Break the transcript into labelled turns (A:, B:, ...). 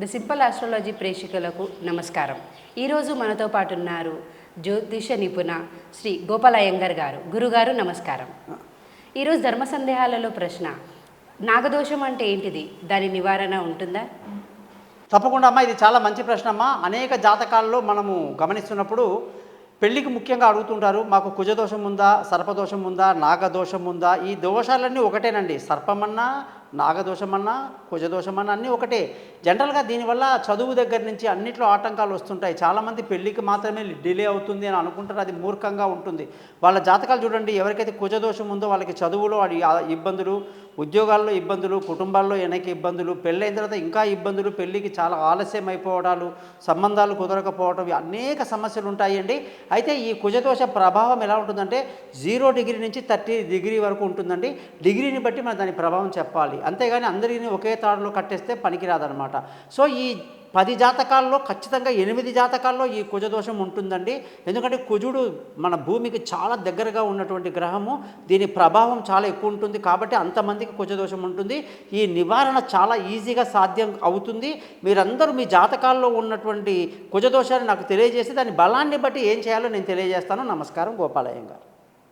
A: The simple astrology ప్రేక్షకులకు నమస్కారం. ఈరోజు మనతో పాటు ఉన్నారు జ్యోతిష నిపుణ శ్రీ గోపాల్ అయ్యంగార్ గారు. గురుగారు నమస్కారం. ఈరోజు ధర్మ సందేహాలలో ప్రశ్న, నాగదోషం అంటే ఏంటిది? దాని నివారణ ఉంటుందా?
B: తప్పకుండా అమ్మా, ఇది చాలా మంచి ప్రశ్న అమ్మా. అనేక జాతకాల్లో మనము గమనిస్తున్నప్పుడు పెళ్ళికి ముఖ్యంగా అడుగుతుంటారు, మాకు కుజదోషం ఉందా, సర్పదోషం ఉందా, నాగదోషం ఉందా. ఈ దోషాలన్నీ ఒకటేనండి. సర్పమన్నా, నాగదోషమన్నా, కుజదోషమన్నా అన్నీ ఒకటే. జనరల్గా దీనివల్ల చదువు దగ్గర నుంచి అన్నిట్లో ఆటంకాలు వస్తుంటాయి. చాలామంది పెళ్ళికి మాత్రమే డిలే అవుతుంది అని అనుకుంటారు. అది మూర్ఖంగా ఉంటుంది. వాళ్ళ జాతకాలు చూడండి, ఎవరికైతే కుజదోషం ఉందో వాళ్ళకి చదువులో ఇబ్బందులు, ఉద్యోగాల్లో ఇబ్బందులు, కుటుంబాల్లో అనేక ఇబ్బందులు, పెళ్ళైన తర్వాత ఇంకా ఇబ్బందులు, పెళ్ళికి చాలా ఆలస్యం అయిపోవడాలు, సంబంధాలు కుదరకపోవడం, అనేక సమస్యలు ఉంటాయండి. అయితే ఈ కుజదోష ప్రభావం ఎలా ఉంటుందంటే 0 డిగ్రీ నుంచి 30 డిగ్రీ వరకు ఉంటుందండి. డిగ్రీని బట్టి మనం దాని ప్రభావం చెప్పాలి. అంతేగాని అందరినీ ఒకే తాడులో కట్టేస్తే పనికిరాదనమాట. సో ఈ 10 జాతకాల్లో ఖచ్చితంగా 8 జాతకాల్లో ఈ కుజదోషం ఉంటుందండి. ఎందుకంటే కుజుడు మన భూమికి చాలా దగ్గరగా ఉన్నటువంటి గ్రహము. దీని ప్రభావం చాలా ఎక్కువ ఉంటుంది. కాబట్టి అంతమందికి కుజదోషం ఉంటుంది. ఈ నివారణ చాలా ఈజీగా సాధ్యం అవుతుంది. మీరందరూ మీ జాతకాల్లో ఉన్నటువంటి కుజదోషాన్ని నాకు తెలియజేసి దాని బలాన్ని బట్టి ఏం చేయాలో నేను తెలియజేస్తాను. నమస్కారం. గోపాల్ అయ్యంగార్.